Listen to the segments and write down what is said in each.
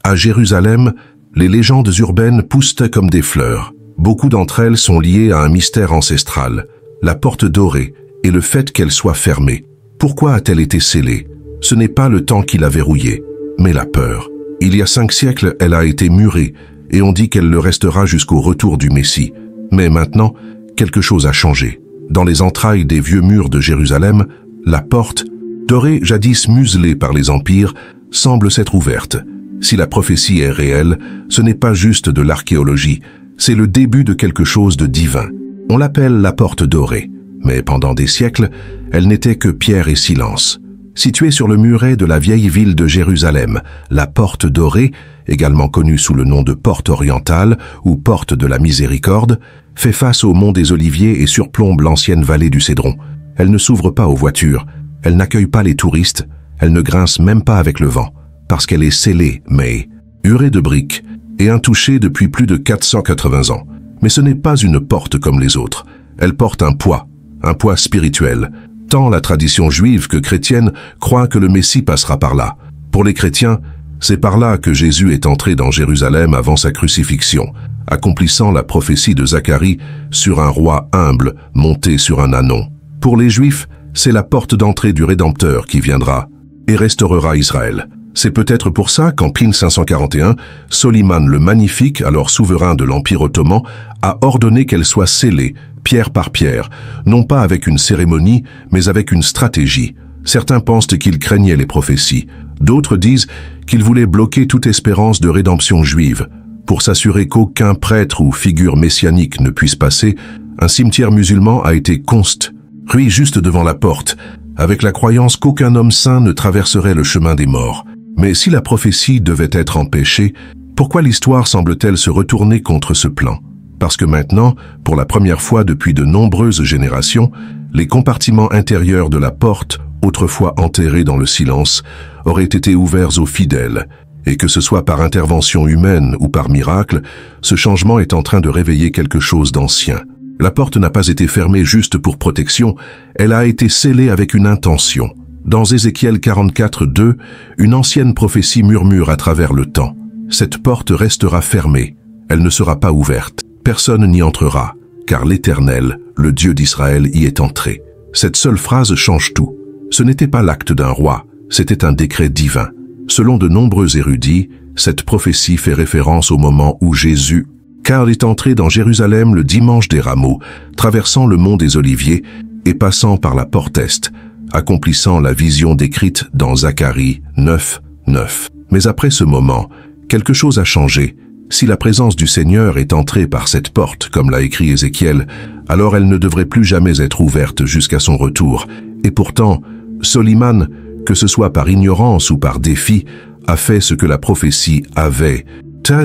À Jérusalem, les légendes urbaines poussent comme des fleurs. Beaucoup d'entre elles sont liées à un mystère ancestral, la porte dorée et le fait qu'elle soit fermée. Pourquoi a-t-elle été scellée? Ce n'est pas le temps qui l'a verrouillée, mais la peur. Il y a 5 siècles, elle a été murée et on dit qu'elle le restera jusqu'au retour du Messie. Mais maintenant, quelque chose a changé. Dans les entrailles des vieux murs de Jérusalem, la porte, dorée jadis muselée par les empires, semble s'être ouverte. Si la prophétie est réelle, ce n'est pas juste de l'archéologie, c'est le début de quelque chose de divin. On l'appelle la porte dorée, mais pendant des siècles, elle n'était que pierre et silence. Située sur le muret de la vieille ville de Jérusalem, la porte dorée, également connue sous le nom de porte orientale ou porte de la miséricorde, fait face au mont des Oliviers et surplombe l'ancienne vallée du Cédron. Elle ne s'ouvre pas aux voitures, elle n'accueille pas les touristes, elle ne grince même pas avec le vent, parce qu'elle est scellée, mais hurée de briques et intouchée depuis plus de 480 ans. Mais ce n'est pas une porte comme les autres, elle porte un poids spirituel. Tant la tradition juive que chrétienne croit que le Messie passera par là. Pour les chrétiens, c'est par là que Jésus est entré dans Jérusalem avant sa crucifixion, accomplissant la prophétie de Zacharie sur un roi humble monté sur un ânon. Pour les Juifs, c'est la porte d'entrée du Rédempteur qui viendra et restaurera Israël. C'est peut-être pour ça qu'en Pline 541, Soliman le Magnifique, alors souverain de l'Empire ottoman, a ordonné qu'elle soit scellée, pierre par pierre, non pas avec une cérémonie, mais avec une stratégie. Certains pensent qu'il craignait les prophéties. D'autres disent qu'il voulait bloquer toute espérance de rédemption juive. Pour s'assurer qu'aucun prêtre ou figure messianique ne puisse passer, un cimetière musulman a été construit juste devant la porte, avec la croyance qu'aucun homme saint ne traverserait le chemin des morts. Mais si la prophétie devait être empêchée, pourquoi l'histoire semble-t-elle se retourner contre ce plan? Parce que maintenant, pour la première fois depuis de nombreuses générations, les compartiments intérieurs de la porte, autrefois enterrés dans le silence, auraient été ouverts aux fidèles, et que ce soit par intervention humaine ou par miracle, ce changement est en train de réveiller quelque chose d'ancien. La porte n'a pas été fermée juste pour protection, elle a été scellée avec une intention. Dans Ézéchiel 44:2, une ancienne prophétie murmure à travers le temps. Cette porte restera fermée, elle ne sera pas ouverte. Personne n'y entrera, car l'Éternel, le Dieu d'Israël, y est entré. Cette seule phrase change tout. Ce n'était pas l'acte d'un roi, c'était un décret divin. Selon de nombreux érudits, cette prophétie fait référence au moment où Jésus, car il est entré dans Jérusalem le dimanche des Rameaux, traversant le mont des Oliviers et passant par la porte est, accomplissant la vision décrite dans Zacharie 9:9. Mais après ce moment, quelque chose a changé. Si la présence du Seigneur est entrée par cette porte, comme l'a écrit Ézéchiel, alors elle ne devrait plus jamais être ouverte jusqu'à son retour. Et pourtant, Soliman, que ce soit par ignorance ou par défi, a fait ce que la prophétie avait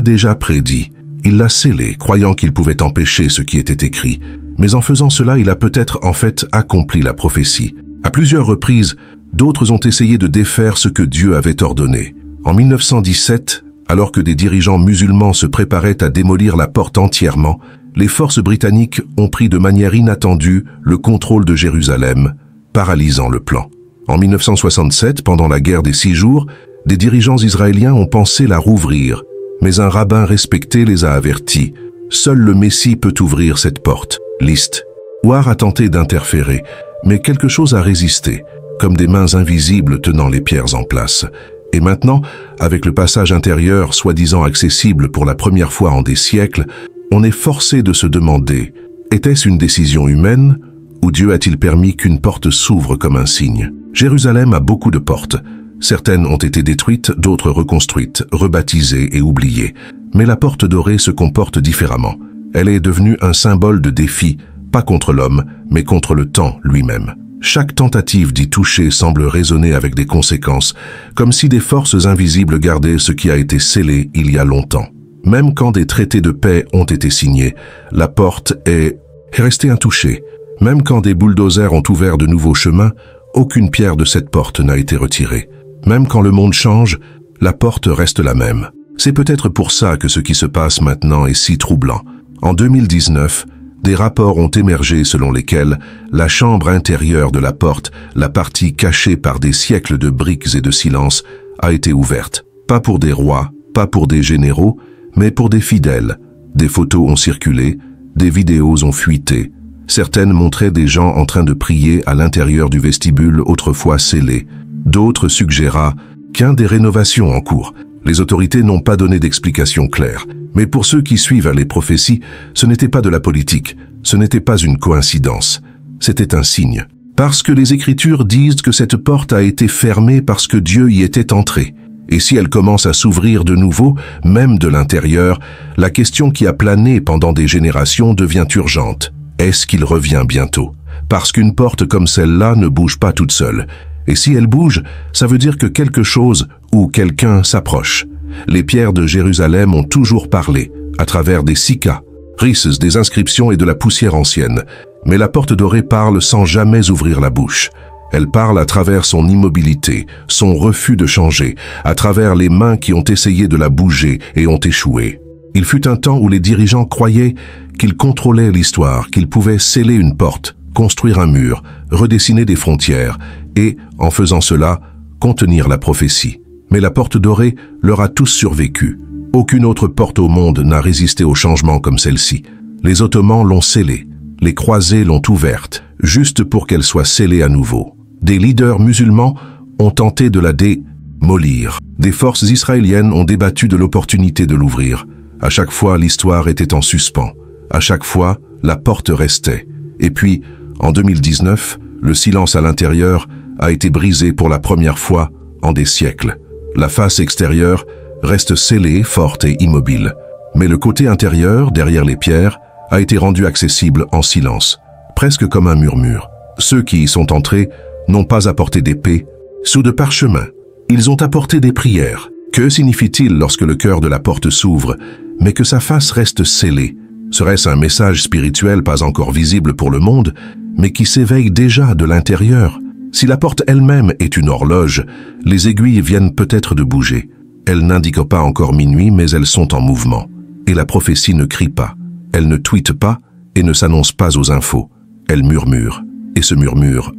déjà prédit. Il l'a scellé, croyant qu'il pouvait empêcher ce qui était écrit. Mais en faisant cela, il a peut-être en fait accompli la prophétie. À plusieurs reprises, d'autres ont essayé de défaire ce que Dieu avait ordonné. En 1917, alors que des dirigeants musulmans se préparaient à démolir la porte entièrement, les forces britanniques ont pris de manière inattendue le contrôle de Jérusalem, paralysant le plan. En 1967, pendant la guerre des 6 jours, des dirigeants israéliens ont pensé la rouvrir, mais un rabbin respecté les a avertis. Seul le Messie peut ouvrir cette porte. Liste. Ouar a tenté d'interférer, mais quelque chose a résisté, comme des mains invisibles tenant les pierres en place. Et maintenant, avec le passage intérieur soi-disant accessible pour la première fois en des siècles, on est forcé de se demander, était-ce une décision humaine ou Dieu a-t-il permis qu'une porte s'ouvre comme un signe? Jérusalem a beaucoup de portes. Certaines ont été détruites, d'autres reconstruites, rebaptisées et oubliées. Mais la porte dorée se comporte différemment. Elle est devenue un symbole de défi, pas contre l'homme, mais contre le temps lui-même. Chaque tentative d'y toucher semble résonner avec des conséquences, comme si des forces invisibles gardaient ce qui a été scellé il y a longtemps. Même quand des traités de paix ont été signés, la porte est restée intouchée. Même quand des bulldozers ont ouvert de nouveaux chemins, aucune pierre de cette porte n'a été retirée. Même quand le monde change, la porte reste la même. C'est peut-être pour ça que ce qui se passe maintenant est si troublant. En 2019, des rapports ont émergé selon lesquels la chambre intérieure de la porte, la partie cachée par des siècles de briques et de silence, a été ouverte. Pas pour des rois, pas pour des généraux, mais pour des fidèles. Des photos ont circulé, des vidéos ont fuité. Certaines montraient des gens en train de prier à l'intérieur du vestibule autrefois scellé. D'autres suggéraient qu'un des rénovations en cours. Les autorités n'ont pas donné d'explication claire. Mais pour ceux qui suivent les prophéties, ce n'était pas de la politique, ce n'était pas une coïncidence. C'était un signe. Parce que les Écritures disent que cette porte a été fermée parce que Dieu y était entré. Et si elle commence à s'ouvrir de nouveau, même de l'intérieur, la question qui a plané pendant des générations devient urgente. Est-ce qu'il revient bientôt? Parce qu'une porte comme celle-là ne bouge pas toute seule. Et si elle bouge, ça veut dire que quelque chose ou quelqu'un s'approche. Les pierres de Jérusalem ont toujours parlé, à travers des sicas, risses, des inscriptions et de la poussière ancienne. Mais la porte dorée parle sans jamais ouvrir la bouche. Elle parle à travers son immobilité, son refus de changer, à travers les mains qui ont essayé de la bouger et ont échoué. Il fut un temps où les dirigeants croyaient qu'ils contrôlaient l'histoire, qu'ils pouvaient sceller une porte, construire un mur, redessiner des frontières et, en faisant cela, contenir la prophétie. Mais la porte dorée leur a tous survécu. Aucune autre porte au monde n'a résisté au changement comme celle-ci. Les Ottomans l'ont scellée, les croisés l'ont ouverte, juste pour qu'elle soit scellée à nouveau. Des leaders musulmans ont tenté de la démolir. Des forces israéliennes ont débattu de l'opportunité de l'ouvrir. À chaque fois, l'histoire était en suspens. À chaque fois, la porte restait. Et puis, en 2019, le silence à l'intérieur a été brisé pour la première fois en des siècles. La face extérieure reste scellée, forte et immobile. Mais le côté intérieur, derrière les pierres, a été rendu accessible en silence, presque comme un murmure. Ceux qui y sont entrés n'ont pas apporté d'épée, sous de parchemin. Ils ont apporté des prières. Que signifie-t-il lorsque le cœur de la porte s'ouvre, mais que sa face reste scellée? Serait-ce un message spirituel pas encore visible pour le monde, mais qui s'éveille déjà de l'intérieur? Si la porte elle-même est une horloge, les aiguilles viennent peut-être de bouger. Elles n'indiquent pas encore minuit, mais elles sont en mouvement. Et la prophétie ne crie pas. Elle ne tweete pas et ne s'annonce pas aux infos. Elle murmure. Et ce murmure,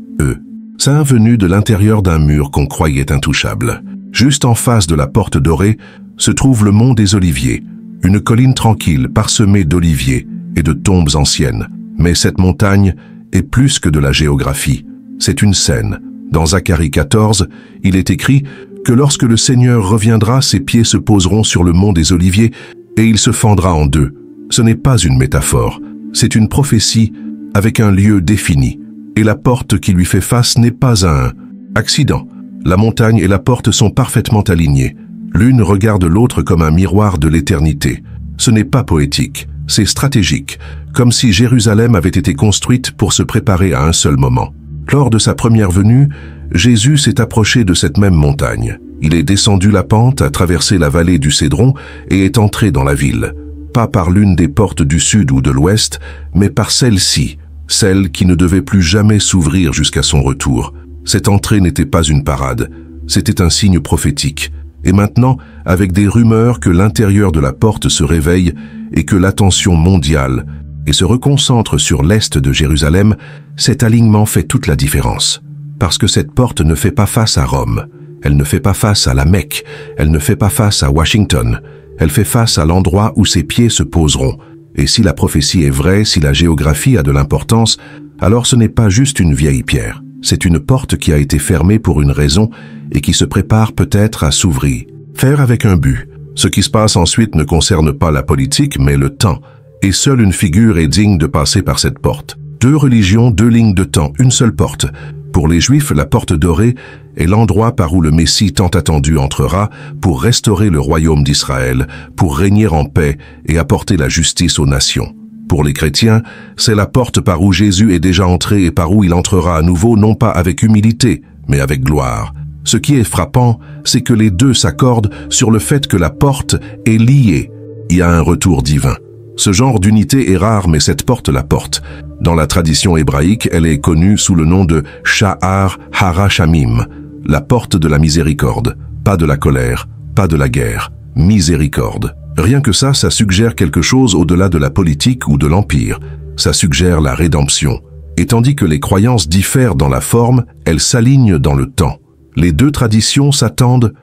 ça est venu de l'intérieur d'un mur qu'on croyait intouchable. Juste en face de la porte dorée se trouve le mont des Oliviers, une colline tranquille parsemée d'oliviers et de tombes anciennes. Mais cette montagne est plus que de la géographie. C'est une scène. Dans Zacharie 14, il est écrit que lorsque le Seigneur reviendra, ses pieds se poseront sur le mont des Oliviers et il se fendra en deux. Ce n'est pas une métaphore, c'est une prophétie avec un lieu défini. Et la porte qui lui fait face n'est pas un accident. La montagne et la porte sont parfaitement alignées. L'une regarde l'autre comme un miroir de l'éternité. Ce n'est pas poétique, c'est stratégique, comme si Jérusalem avait été construite pour se préparer à un seul moment. Lors de sa première venue, Jésus s'est approché de cette même montagne. Il est descendu la pente, a traversé la vallée du Cédron et est entré dans la ville. Pas par l'une des portes du sud ou de l'ouest, mais par celle-ci, celle qui ne devait plus jamais s'ouvrir jusqu'à son retour. Cette entrée n'était pas une parade, c'était un signe prophétique. Et maintenant, avec des rumeurs que l'intérieur de la porte se réveille et que l'attention mondiale et se reconcentre sur l'est de Jérusalem, cet alignement fait toute la différence. Parce que cette porte ne fait pas face à Rome, elle ne fait pas face à la Mecque, elle ne fait pas face à Washington, elle fait face à l'endroit où ses pieds se poseront. Et si la prophétie est vraie, si la géographie a de l'importance, alors ce n'est pas juste une vieille pierre. C'est une porte qui a été fermée pour une raison et qui se prépare peut-être à s'ouvrir. Faire avec un but. Ce qui se passe ensuite ne concerne pas la politique, mais le temps. Et seule une figure est digne de passer par cette porte. 2 religions, 2 lignes de temps, une seule porte. Pour les Juifs, la porte dorée est l'endroit par où le Messie tant attendu entrera pour restaurer le royaume d'Israël, pour régner en paix et apporter la justice aux nations. Pour les chrétiens, c'est la porte par où Jésus est déjà entré et par où il entrera à nouveau, non pas avec humilité, mais avec gloire. Ce qui est frappant, c'est que les deux s'accordent sur le fait que la porte est liée. Il y a un retour divin. Ce genre d'unité est rare, mais cette porte la porte. Dans la tradition hébraïque, elle est connue sous le nom de Sha'ar HaRachamim, la porte de la miséricorde. Pas de la colère, pas de la guerre, miséricorde. Rien que ça suggère quelque chose au-delà de la politique ou de l'empire. Ça suggère la rédemption. Et tandis que les croyances diffèrent dans la forme, elles s'alignent dans le temps. Les deux traditions s'attendent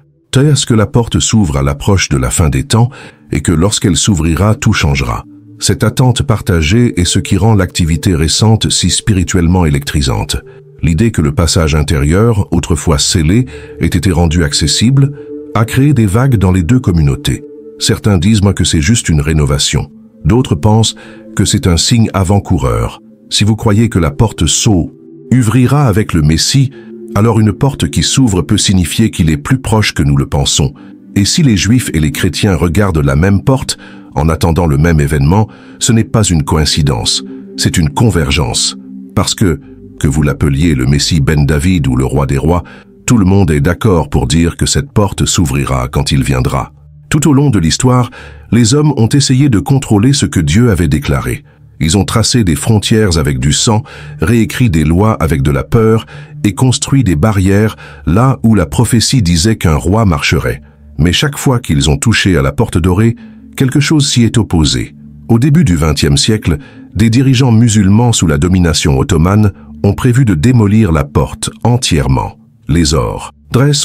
à ce que la porte s'ouvre à l'approche de la fin des temps et que lorsqu'elle s'ouvrira, tout changera. Cette attente partagée est ce qui rend l'activité récente si spirituellement électrisante. L'idée que le passage intérieur, autrefois scellé, ait été rendu accessible, a créé des vagues dans les deux communautés. Certains disent que c'est juste une rénovation. D'autres pensent que c'est un signe avant-coureur. Si vous croyez que la porte s'ouvrira avec le Messie, alors une porte qui s'ouvre peut signifier qu'il est plus proche que nous le pensons. Et si les Juifs et les chrétiens regardent la même porte, en attendant le même événement, ce n'est pas une coïncidence, c'est une convergence. Parce que vous l'appeliez le Messie Ben David ou le roi des rois, tout le monde est d'accord pour dire que cette porte s'ouvrira quand il viendra. Tout au long de l'histoire, les hommes ont essayé de contrôler ce que Dieu avait déclaré. Ils ont tracé des frontières avec du sang, réécrit des lois avec de la peur et construit des barrières là où la prophétie disait qu'un roi marcherait. Mais chaque fois qu'ils ont touché à la porte dorée, quelque chose s'y est opposé. Au début du XXe siècle, des dirigeants musulmans sous la domination ottomane ont prévu de démolir la porte entièrement. Les ordres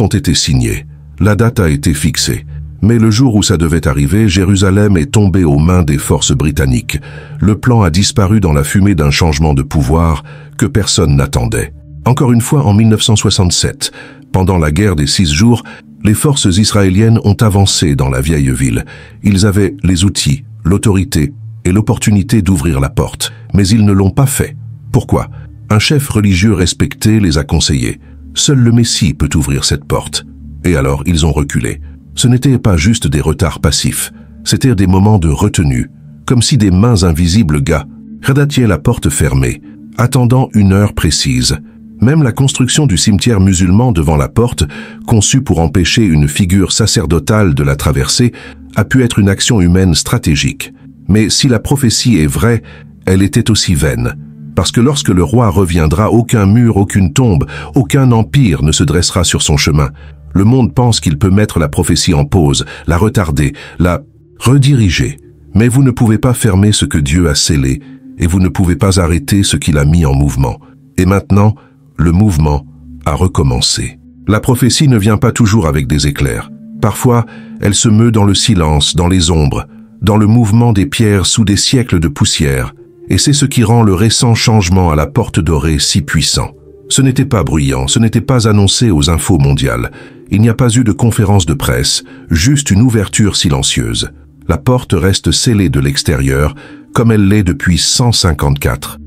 ont été signés. La date a été fixée. Mais le jour où ça devait arriver, Jérusalem est tombée aux mains des forces britanniques. Le plan a disparu dans la fumée d'un changement de pouvoir que personne n'attendait. Encore une fois, en 1967, pendant la guerre des 6 jours, les forces israéliennes ont avancé dans la vieille ville. Ils avaient les outils, l'autorité et l'opportunité d'ouvrir la porte, mais ils ne l'ont pas fait. Pourquoi? Un chef religieux respecté les a conseillés. Seul le Messie peut ouvrir cette porte. Et alors, ils ont reculé. Ce n'était pas juste des retards passifs, c'était des moments de retenue, comme si des mains invisibles gardaient la porte fermée, attendant une heure précise. Même la construction du cimetière musulman devant la porte, conçue pour empêcher une figure sacerdotale de la traverser, a pu être une action humaine stratégique. Mais si la prophétie est vraie, elle était aussi vaine. Parce que lorsque le roi reviendra, aucun mur, aucune tombe, aucun empire ne se dressera sur son chemin. Le monde pense qu'il peut mettre la prophétie en pause, la retarder, la rediriger. Mais vous ne pouvez pas fermer ce que Dieu a scellé, et vous ne pouvez pas arrêter ce qu'il a mis en mouvement. Et maintenant, le mouvement a recommencé. La prophétie ne vient pas toujours avec des éclairs. Parfois, elle se meut dans le silence, dans les ombres, dans le mouvement des pierres sous des siècles de poussière. Et c'est ce qui rend le récent changement à la porte dorée si puissant. Ce n'était pas bruyant, ce n'était pas annoncé aux infos mondiales. Il n'y a pas eu de conférence de presse, juste une ouverture silencieuse. La porte reste scellée de l'extérieur, comme elle l'est depuis 154.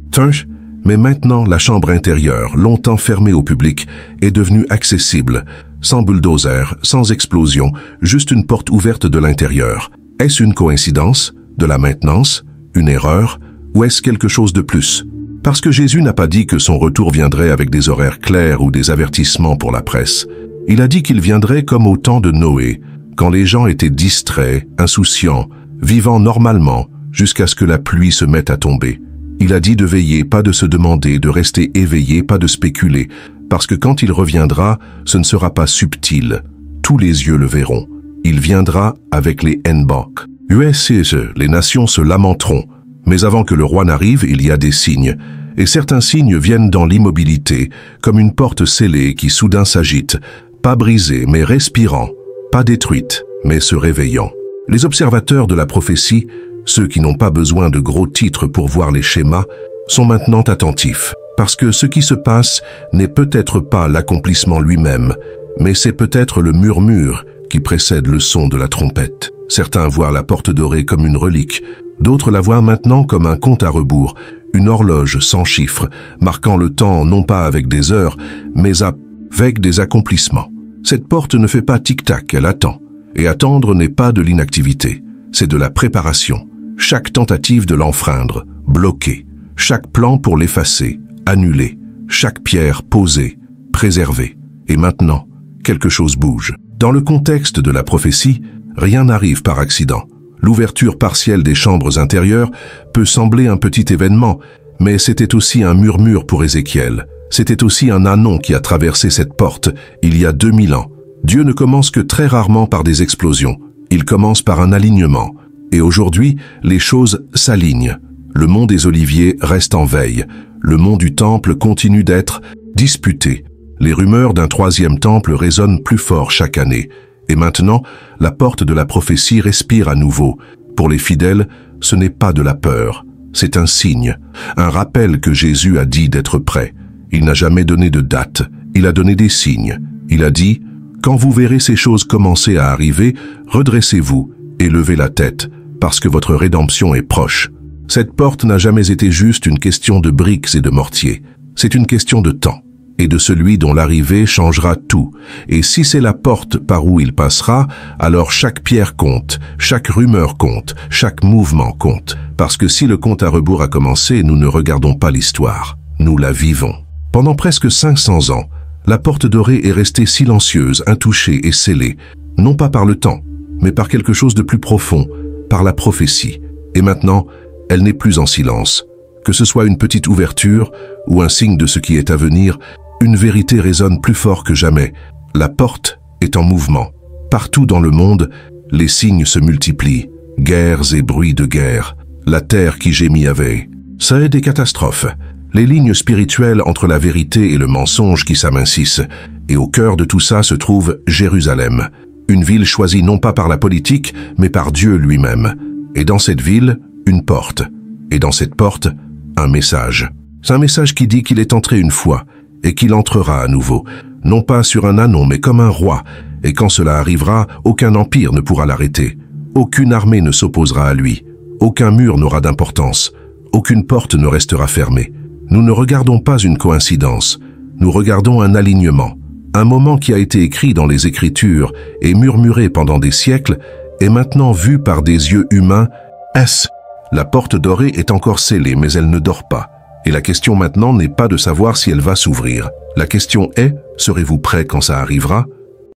Mais maintenant, la chambre intérieure, longtemps fermée au public, est devenue accessible, sans bulldozer, sans explosion, juste une porte ouverte de l'intérieur. Est-ce une coïncidence? De la maintenance? Une erreur? Ou est-ce quelque chose de plus? Parce que Jésus n'a pas dit que son retour viendrait avec des horaires clairs ou des avertissements pour la presse. Il a dit qu'il viendrait comme au temps de Noé, quand les gens étaient distraits, insouciants, vivant normalement, jusqu'à ce que la pluie se mette à tomber. Il a dit de veiller, pas de se demander, de rester éveillé, pas de spéculer, parce que quand il reviendra, ce ne sera pas subtil. Tous les yeux le verront. Il viendra avec les N-Bank. Les nations se lamenteront. Mais avant que le roi n'arrive, il y a des signes. Et certains signes viennent dans l'immobilité, comme une porte scellée qui soudain s'agite, pas brisée, mais respirant, pas détruite, mais se réveillant. Les observateurs de la prophétie, ceux qui n'ont pas besoin de gros titres pour voir les schémas, sont maintenant attentifs, parce que ce qui se passe n'est peut-être pas l'accomplissement lui-même, mais c'est peut-être le murmure qui précède le son de la trompette. Certains voient la porte dorée comme une relique, d'autres la voient maintenant comme un compte à rebours, une horloge sans chiffres, marquant le temps non pas avec des heures, mais avec des accomplissements. Cette porte ne fait pas tic-tac, elle attend. Et attendre n'est pas de l'inactivité, c'est de la préparation. Chaque tentative de l'enfreindre, bloquée. Chaque plan pour l'effacer, annulé. Chaque pierre posée, préservée. Et maintenant, quelque chose bouge. Dans le contexte de la prophétie, rien n'arrive par accident. L'ouverture partielle des chambres intérieures peut sembler un petit événement, mais c'était aussi un murmure pour Ézéchiel. C'était aussi un ânon qui a traversé cette porte il y a 2000 ans. Dieu ne commence que très rarement par des explosions. Il commence par un alignement. Et aujourd'hui, les choses s'alignent. Le mont des Oliviers reste en veille. Le mont du Temple continue d'être disputé. Les rumeurs d'un troisième temple résonnent plus fort chaque année. Et maintenant, la porte de la prophétie respire à nouveau. Pour les fidèles, ce n'est pas de la peur, c'est un signe, un rappel que Jésus a dit d'être prêt. Il n'a jamais donné de date, il a donné des signes. Il a dit « Quand vous verrez ces choses commencer à arriver, redressez-vous et levez la tête, parce que votre rédemption est proche. » Cette porte n'a jamais été juste une question de briques et de mortier. C'est une question de temps, et de celui dont l'arrivée changera tout. Et si c'est la porte par où il passera, alors chaque pierre compte, chaque rumeur compte, chaque mouvement compte. Parce que si le compte à rebours a commencé, nous ne regardons pas l'histoire, nous la vivons. Pendant presque 500 ans, la porte dorée est restée silencieuse, intouchée et scellée, non pas par le temps, mais par quelque chose de plus profond, par la prophétie. Et maintenant, elle n'est plus en silence. Que ce soit une petite ouverture ou un signe de ce qui est à venir, une vérité résonne plus fort que jamais. La porte est en mouvement. Partout dans le monde, les signes se multiplient. Guerres et bruits de guerre. La terre qui gémit avait. Ça est des catastrophes. Les lignes spirituelles entre la vérité et le mensonge qui s'amincissent. Et au cœur de tout ça se trouve Jérusalem. Une ville choisie non pas par la politique, mais par Dieu lui-même. Et dans cette ville, une porte. Et dans cette porte, un message. C'est un message qui dit qu'il est entré une fois et qu'il entrera à nouveau, non pas sur un ânon mais comme un roi, et quand cela arrivera, aucun empire ne pourra l'arrêter, aucune armée ne s'opposera à lui, aucun mur n'aura d'importance, aucune porte ne restera fermée. Nous ne regardons pas une coïncidence, nous regardons un alignement, un moment qui a été écrit dans les Écritures et murmuré pendant des siècles, est maintenant vu par des yeux humains. La porte dorée est encore scellée, mais elle ne dort pas. Et la question maintenant n'est pas de savoir si elle va s'ouvrir. La question est, serez-vous prêt quand ça arrivera?